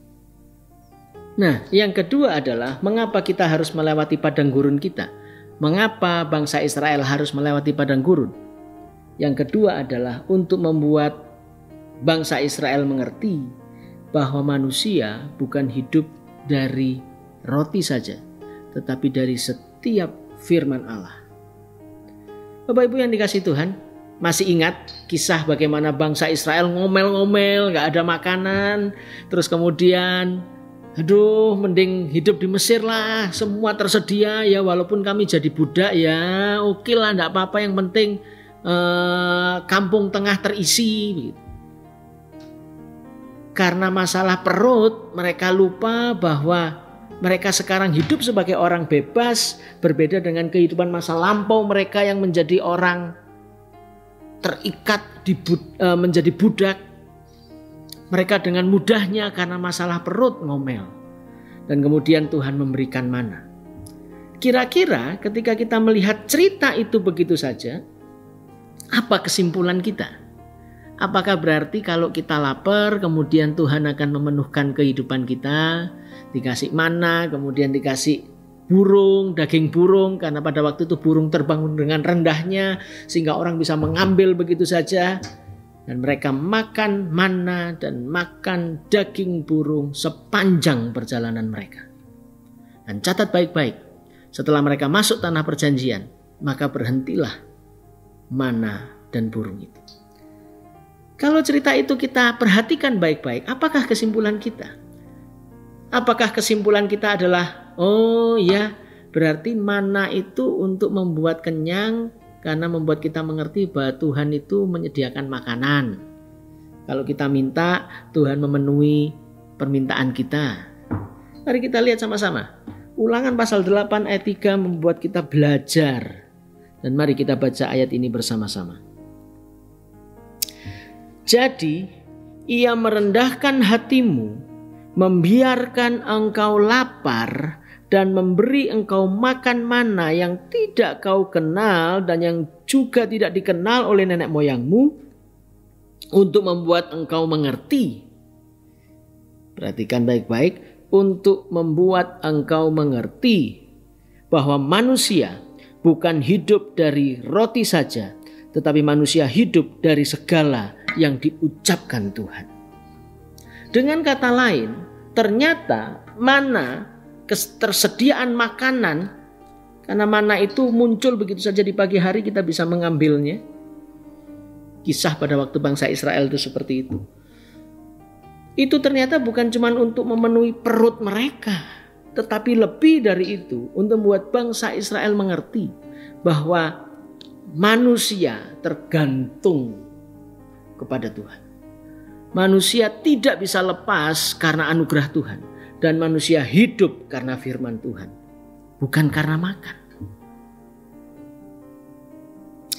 Speaker 3: Nah, yang kedua adalah mengapa kita harus melewati padang gurun kita? Mengapa bangsa Israel harus melewati padang gurun? Yang kedua adalah untuk membuat bangsa Israel mengerti bahwa manusia bukan hidup dari roti saja, tetapi dari setiap firman Allah. Bapak Ibu yang dikasihi Tuhan, masih ingat kisah bagaimana bangsa Israel ngomel-ngomel, gak ada makanan, terus kemudian aduh mending hidup di Mesir lah, semua tersedia ya, walaupun kami jadi budak ya oke lah, gak apa-apa, yang penting kampung tengah terisi begitu. Karena masalah perut mereka lupa bahwa mereka sekarang hidup sebagai orang bebas, berbeda dengan kehidupan masa lampau mereka yang menjadi orang terikat menjadi budak. Mereka dengan mudahnya karena masalah perut ngomel. Dan kemudian Tuhan memberikan mana. Kira-kira ketika kita melihat cerita itu begitu saja, apa kesimpulan kita? Apakah berarti kalau kita lapar kemudian Tuhan akan memenuhkan kehidupan kita? Dikasih mana, kemudian dikasih burung, daging burung, karena pada waktu itu burung terbang dengan rendahnya sehingga orang bisa mengambil begitu saja. Dan mereka makan mana dan makan daging burung sepanjang perjalanan mereka. Dan catat baik-baik, setelah mereka masuk tanah perjanjian, maka berhentilah mana dan burung itu. Kalau cerita itu kita perhatikan baik-baik, apakah kesimpulan kita? Apakah kesimpulan kita adalah, oh ya, berarti mana itu untuk membuat kenyang, karena membuat kita mengerti bahwa Tuhan itu menyediakan makanan. Kalau kita minta, Tuhan memenuhi permintaan kita. Mari kita lihat sama-sama. Ulangan pasal 8 ayat 3 membuat kita belajar. Dan mari kita baca ayat ini bersama-sama. Jadi, ia merendahkan hatimu, membiarkan engkau lapar, dan memberi engkau makan mana yang tidak kau kenal dan yang juga tidak dikenal oleh nenek moyangmu, untuk membuat engkau mengerti. Perhatikan baik-baik, untuk membuat engkau mengerti bahwa manusia bukan hidup dari roti saja, tetapi manusia hidup dari segala yang diucapkan Tuhan. Dengan kata lain, ternyata mana, ketersediaan makanan, karena mana itu muncul begitu saja di pagi hari, kita bisa mengambilnya. Kisah pada waktu bangsa Israel itu seperti itu. Itu ternyata bukan cuma untuk memenuhi perut mereka, tetapi lebih dari itu untuk membuat bangsa Israel mengerti bahwa manusia tergantung kepada Tuhan. Manusia tidak bisa lepas karena anugerah Tuhan. Dan manusia hidup karena firman Tuhan, bukan karena makan.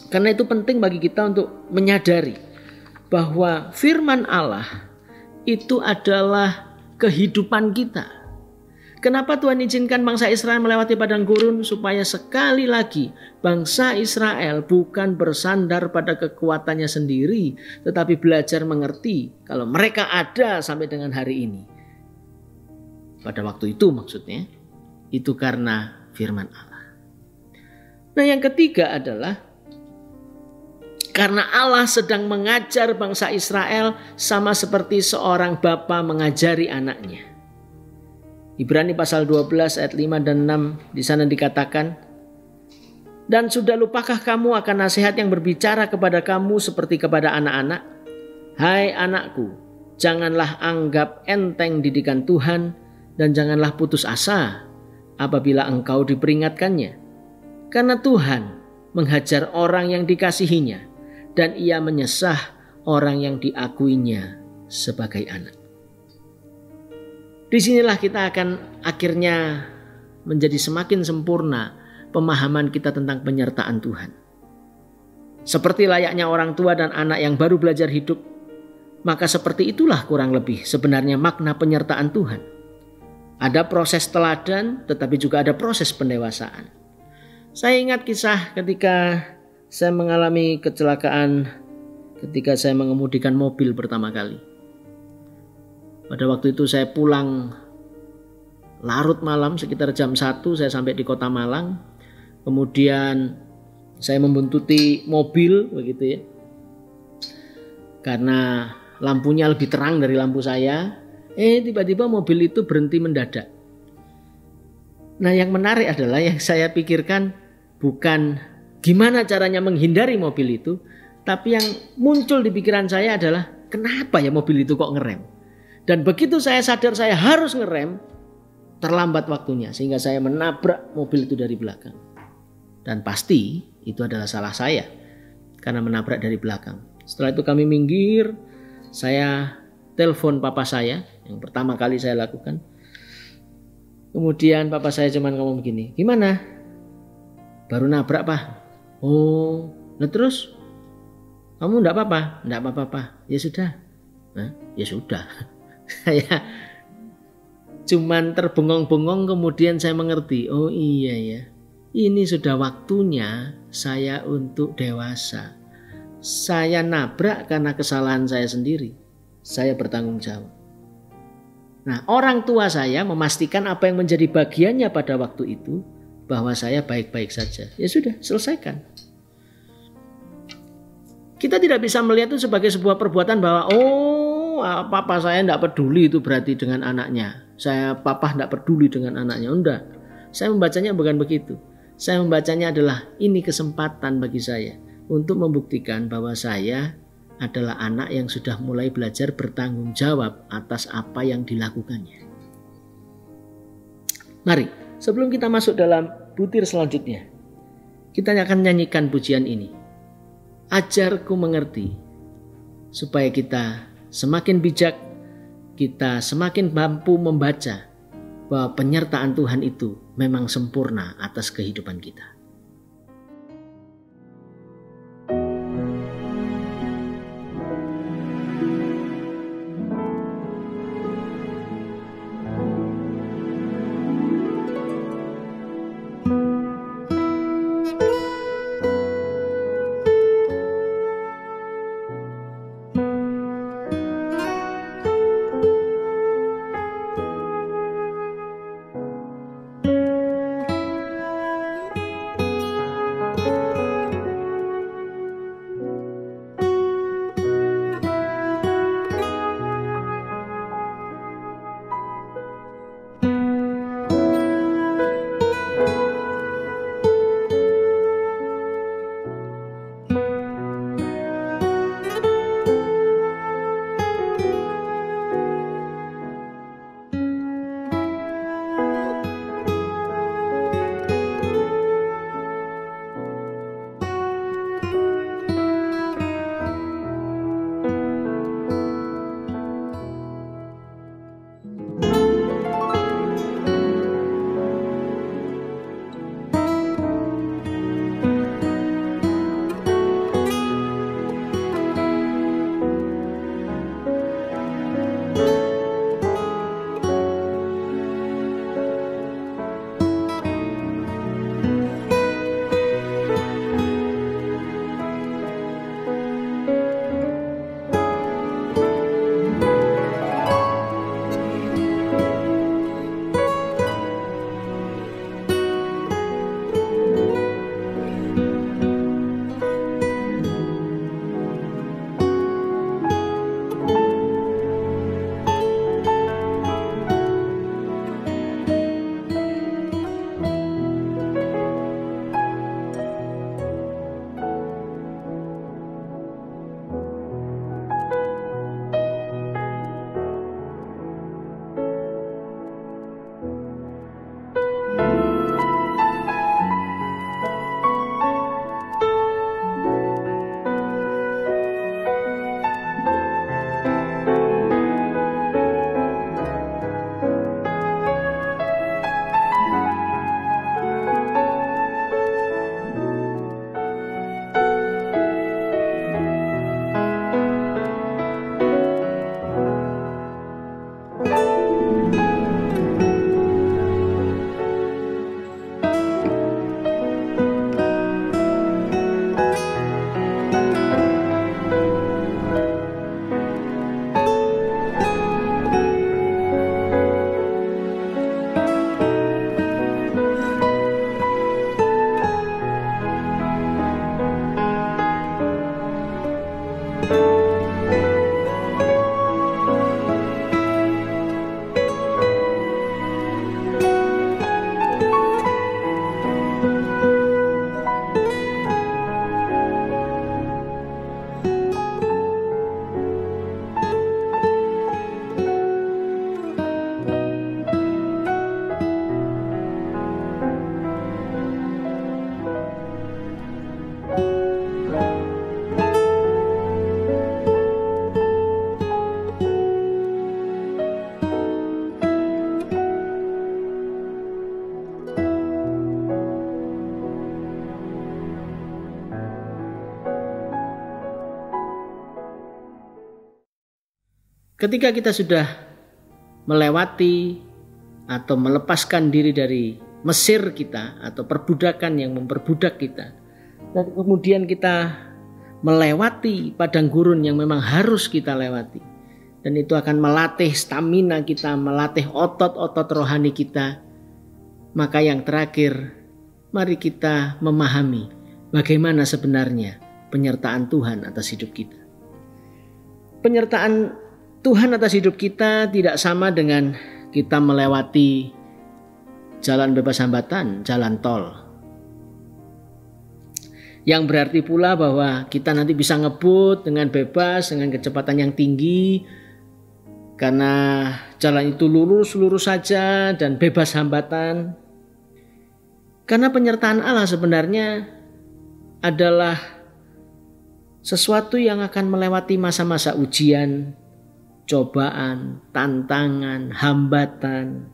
Speaker 3: Karena itu penting bagi kita untuk menyadari bahwa firman Allah itu adalah kehidupan kita. Kenapa Tuhan izinkan bangsa Israel melewati padang gurun? Supaya sekali lagi bangsa Israel bukan bersandar pada kekuatannya sendiri, tetapi belajar mengerti kalau mereka ada sampai dengan hari ini. Pada waktu itu maksudnya, itu karena firman Allah. Nah, yang ketiga adalah Karena Allah sedang mengajar bangsa Israel sama seperti seorang bapa mengajari anaknya. Ibrani pasal 12 ayat 5 dan 6 di sana dikatakan, "Dan sudah lupakah kamu akan nasihat yang berbicara kepada kamu seperti kepada anak-anak? Hai anakku, janganlah anggap enteng didikan Tuhan dan janganlah putus asa apabila engkau diperingatkannya. Karena Tuhan menghajar orang yang dikasihinya dan ia menyesah orang yang diakuinya sebagai anak." Disinilah kita akan akhirnya menjadi semakin sempurna pemahaman kita tentang penyertaan Tuhan. Seperti layaknya orang tua dan anak yang baru belajar hidup, maka seperti itulah kurang lebih sebenarnya makna penyertaan Tuhan. Ada proses teladan, tetapi juga ada proses pendewasaan. Saya ingat kisah ketika saya mengalami kecelakaan ketika saya mengemudikan mobil pertama kali. Pada waktu itu saya pulang larut malam, sekitar jam 1 saya sampai di kota Malang. Kemudian saya membuntuti mobil begitu ya. Karena lampunya lebih terang dari lampu saya, tiba-tiba mobil itu berhenti mendadak. Nah, yang menarik adalah yang saya pikirkan bukan gimana caranya menghindari mobil itu, tapi yang muncul di pikiran saya adalah kenapa ya mobil itu kok ngerem? Dan begitu saya sadar saya harus ngerem, terlambat waktunya sehingga saya menabrak mobil itu dari belakang. Dan pasti itu adalah salah saya karena menabrak dari belakang. Setelah itu kami minggir, saya telepon papa saya yang pertama kali saya lakukan. Kemudian papa saya cuman ngomong begini, "Gimana? Baru nabrak, Pak." "Oh, nah terus? Kamu enggak apa-apa?" "Enggak apa-apa, Pak." "Ya sudah." "Nah, ya sudah." Saya cuman terbengong-bengong, kemudian saya mengerti, oh iya ya, ini sudah waktunya saya untuk dewasa. Saya nabrak karena kesalahan saya sendiri. Saya bertanggung jawab. Nah, orang tua saya memastikan apa yang menjadi bagiannya pada waktu itu, bahwa saya baik-baik saja. Ya sudah, selesaikan. Kita tidak bisa melihat itu sebagai sebuah perbuatan bahwa papa saya tidak peduli itu berarti dengan anaknya. Papa tidak peduli dengan anaknya. Enggak. Saya membacanya bukan begitu. Saya membacanya adalah ini kesempatan bagi saya untuk membuktikan bahwa saya adalah anak yang sudah mulai belajar bertanggung jawab atas apa yang dilakukannya. Mari, sebelum kita masuk dalam butir selanjutnya, kita akan nyanyikan pujian ini. Ajarku mengerti, supaya kita semakin bijak, kita semakin mampu membaca bahwa penyertaan Tuhan itu memang sempurna atas kehidupan kita. ketika kita sudah melewati atau melepaskan diri dari Mesir kita atau perbudakan yang memperbudak kita, dan kemudian kita melewati padang gurun yang memang harus kita lewati, dan itu akan melatih stamina kita, melatih otot-otot rohani kita, maka yang terakhir, mari kita memahami bagaimana sebenarnya penyertaan Tuhan atas hidup kita. Penyertaan Tuhan atas hidup kita tidak sama dengan kita melewati jalan bebas hambatan, jalan tol. Yang berarti pula bahwa kita nanti bisa ngebut dengan bebas, dengan kecepatan yang tinggi, karena jalan itu lurus-lurus saja dan bebas hambatan. Karena penyertaan Allah sebenarnya adalah sesuatu yang akan melewati masa-masa ujian, cobaan, tantangan, hambatan.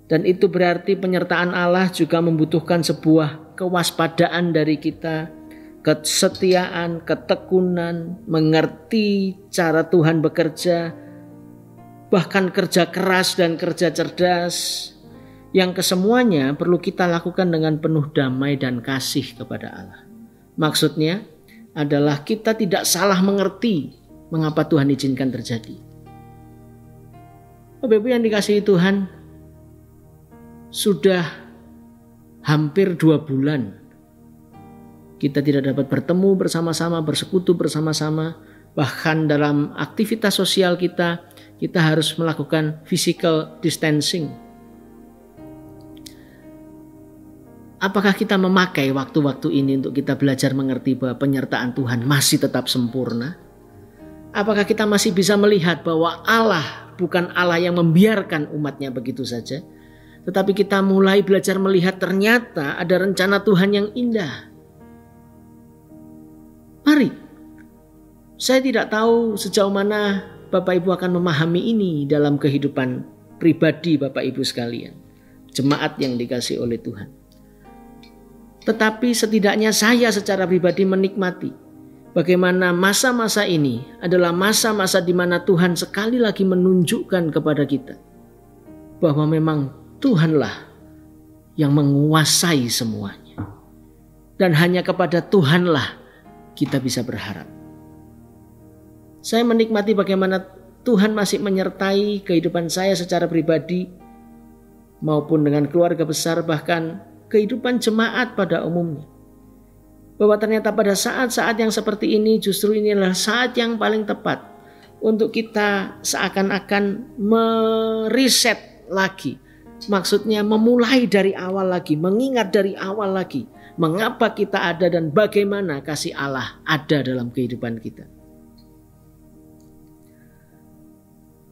Speaker 3: Dan itu berarti penyertaan Allah juga membutuhkan sebuah kewaspadaan dari kita, kesetiaan, ketekunan, mengerti cara Tuhan bekerja, bahkan kerja keras dan kerja cerdas, yang kesemuanya perlu kita lakukan dengan penuh damai dan kasih kepada Allah. Maksudnya adalah kita tidak salah mengerti mengapa Tuhan izinkan terjadi. Bapak Ibu yang dikasihi Tuhan, sudah hampir 2 bulan kita tidak dapat bertemu bersama-sama, bersekutu bersama-sama. Bahkan dalam aktivitas sosial kita harus melakukan physical distancing. Apakah kita memakai waktu-waktu ini untuk kita belajar mengerti bahwa penyertaan Tuhan masih tetap sempurna? Apakah kita masih bisa melihat bahwa Allah bukan Allah yang membiarkan umatnya begitu saja, tetapi kita mulai belajar melihat ternyata ada rencana Tuhan yang indah. Mari, saya tidak tahu sejauh mana Bapak Ibu akan memahami ini dalam kehidupan pribadi Bapak Ibu sekalian, jemaat yang dikasihi oleh Tuhan. Tetapi setidaknya saya secara pribadi menikmati bagaimana masa-masa ini adalah masa-masa di mana Tuhan sekali lagi menunjukkan kepada kita bahwa memang Tuhanlah yang menguasai semuanya. Dan hanya kepada Tuhanlah kita bisa berharap. Saya menikmati bagaimana Tuhan masih menyertai kehidupan saya secara pribadi maupun dengan keluarga besar, bahkan kehidupan jemaat pada umumnya. Bahwa ternyata pada saat-saat yang seperti ini justru ini adalah saat yang paling tepat untuk kita seakan-akan meriset lagi. Maksudnya memulai dari awal lagi, mengingat dari awal lagi mengapa kita ada dan bagaimana kasih Allah ada dalam kehidupan kita.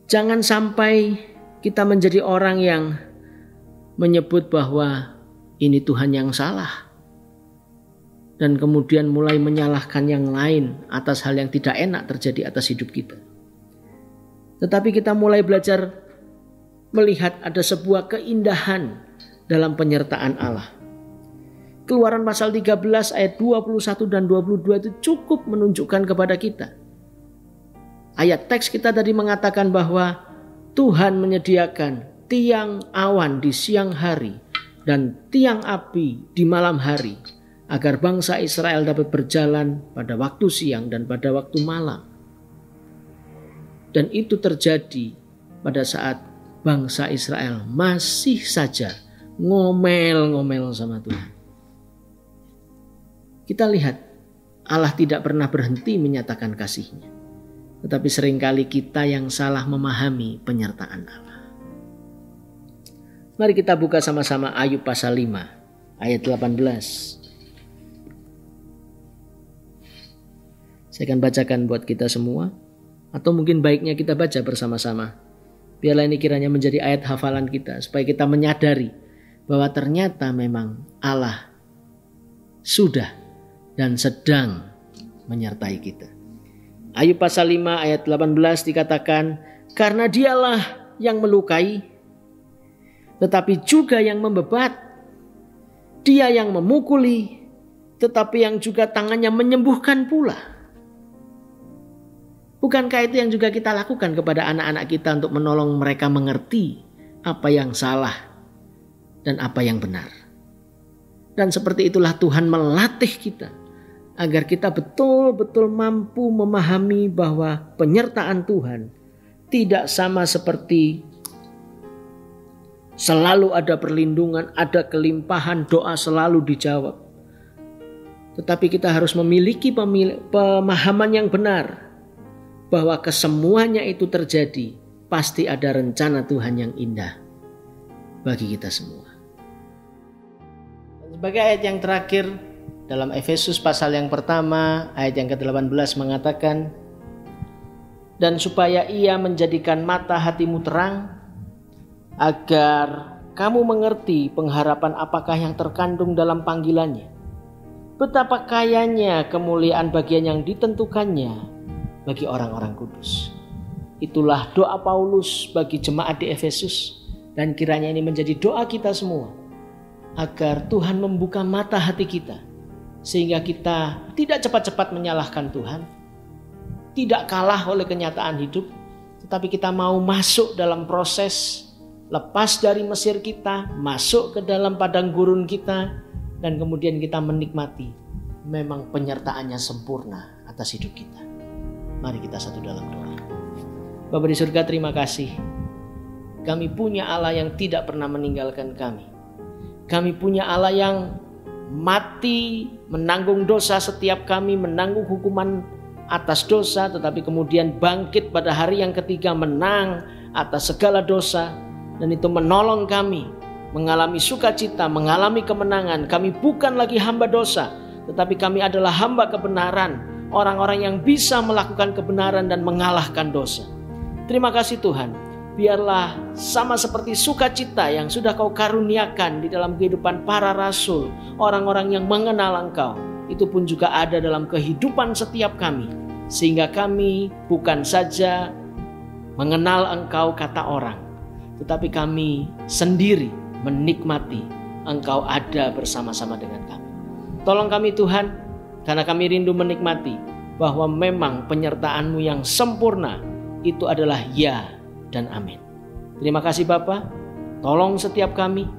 Speaker 3: Jangan sampai kita menjadi orang yang menyebut bahwa ini Tuhan yang salah, dan kemudian mulai menyalahkan yang lain atas hal yang tidak enak terjadi atas hidup kita. Tetapi kita mulai belajar melihat ada sebuah keindahan dalam penyertaan Allah. Keluaran pasal 13 ayat 21 dan 22 itu cukup menunjukkan kepada kita. Ayat teks kita tadi mengatakan bahwa Tuhan menyediakan tiang awan di siang hari dan tiang api di malam hari, agar bangsa Israel dapat berjalan pada waktu siang dan pada waktu malam. Dan itu terjadi pada saat bangsa Israel masih saja ngomel-ngomel sama Tuhan. Kita lihat Allah tidak pernah berhenti menyatakan kasih-Nya, tetapi seringkali kita yang salah memahami penyertaan Allah. Mari kita buka sama-sama Ayub pasal 5 ayat 18. Saya akan bacakan buat kita semua, atau mungkin baiknya kita baca bersama-sama. Biarlah ini kiranya menjadi ayat hafalan kita, supaya kita menyadari bahwa ternyata memang Allah sudah dan sedang menyertai kita. Ayub pasal 5 ayat 18 dikatakan, karena Dialah yang melukai, tetapi juga yang membebat. Dia yang memukuli, tetapi yang juga tangannya menyembuhkan pula. Bukankah itu yang juga kita lakukan kepada anak-anak kita untuk menolong mereka mengerti apa yang salah dan apa yang benar. Dan seperti itulah Tuhan melatih kita agar kita betul-betul mampu memahami bahwa penyertaan Tuhan tidak sama seperti selalu ada perlindungan, ada kelimpahan, doa selalu dijawab. Tetapi kita harus memiliki pemahaman yang benar bahwa kesemuanya itu terjadi pasti ada rencana Tuhan yang indah bagi kita semua. Sebagai ayat yang terakhir dalam Efesus pasal yang pertama ayat yang ke-18 mengatakan, dan supaya ia menjadikan mata hatimu terang agar kamu mengerti pengharapan apakah yang terkandung dalam panggilannya, betapa kayanya kemuliaan bagian yang ditentukannya bagi orang-orang kudus. Itulah doa Paulus bagi jemaat di Efesus, dan kiranya ini menjadi doa kita semua agar Tuhan membuka mata hati kita sehingga kita tidak cepat-cepat menyalahkan Tuhan, tidak kalah oleh kenyataan hidup, tetapi kita mau masuk dalam proses lepas dari Mesir kita, masuk ke dalam padang gurun kita, dan kemudian kita menikmati memang penyertaannya sempurna atas hidup kita. Mari kita satu dalam doa. Bapa di surga, terima kasih. Kami punya Allah yang tidak pernah meninggalkan kami. Kami punya Allah yang mati menanggung dosa setiap kami, menanggung hukuman atas dosa, tetapi kemudian bangkit pada hari yang ketiga menang atas segala dosa, dan itu menolong kami mengalami sukacita, mengalami kemenangan. Kami bukan lagi hamba dosa, tetapi kami adalah hamba kebenaran, orang-orang yang bisa melakukan kebenaran dan mengalahkan dosa. Terima kasih Tuhan. Biarlah sama seperti sukacita yang sudah Kau karuniakan di dalam kehidupan para rasul, orang-orang yang mengenal Engkau, itu pun juga ada dalam kehidupan setiap kami, sehingga kami bukan saja mengenal Engkau kata orang, tetapi kami sendiri menikmati Engkau ada bersama-sama dengan kami. Tolong kami Tuhan, karena kami rindu menikmati bahwa memang penyertaan-Mu yang sempurna itu adalah ya dan amin. Terima kasih Bapa. Tolong setiap kami,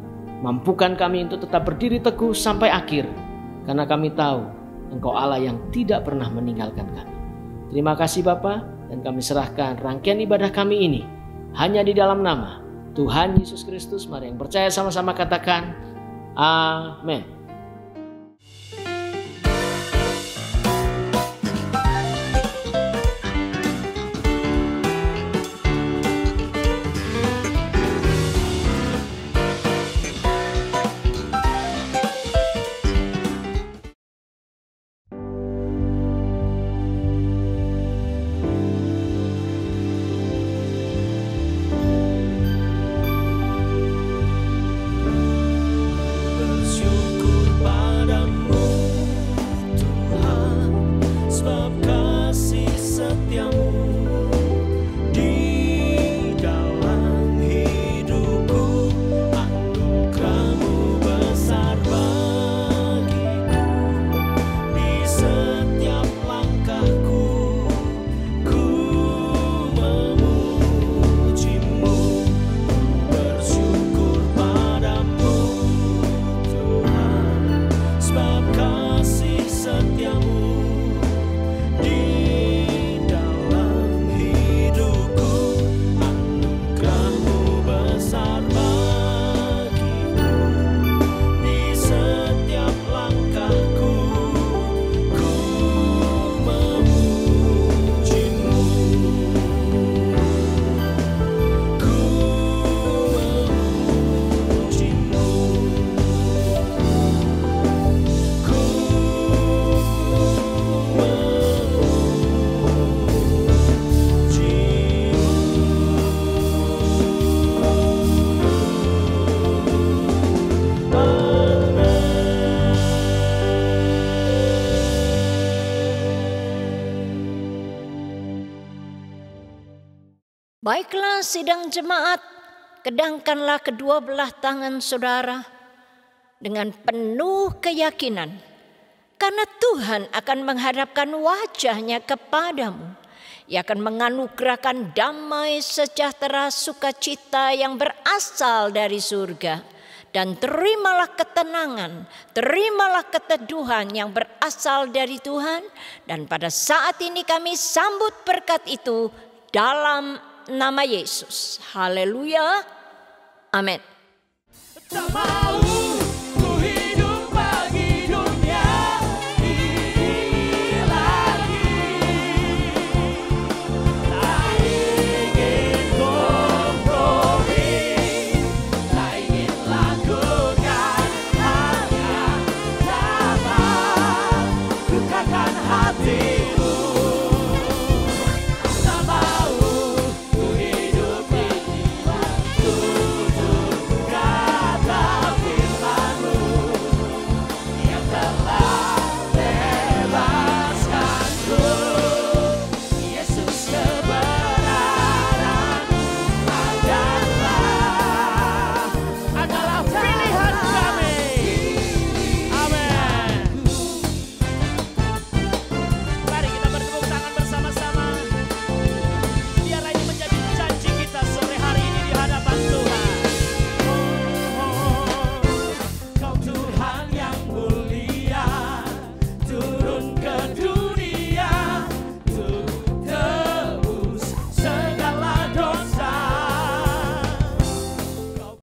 Speaker 3: mampukan kami untuk tetap berdiri teguh sampai akhir, karena kami tahu Engkau Allah yang tidak pernah meninggalkan kami. Terima kasih Bapa, dan kami serahkan rangkaian ibadah kami ini hanya di dalam nama Tuhan Yesus Kristus. Mari yang percaya sama-sama katakan amin.
Speaker 5: Baiklah sidang jemaat, kedangkanlah kedua belah tangan saudara dengan penuh keyakinan, karena Tuhan akan menghadapkan wajahnya kepadamu, Ia akan menganugerahkan damai, sejahtera, sukacita yang berasal dari surga. Dan terimalah ketenangan, terimalah keteduhan yang berasal dari Tuhan. Dan pada saat ini kami sambut berkat itu dalam nama Yesus. Haleluya. Amin.
Speaker 6: Tak mau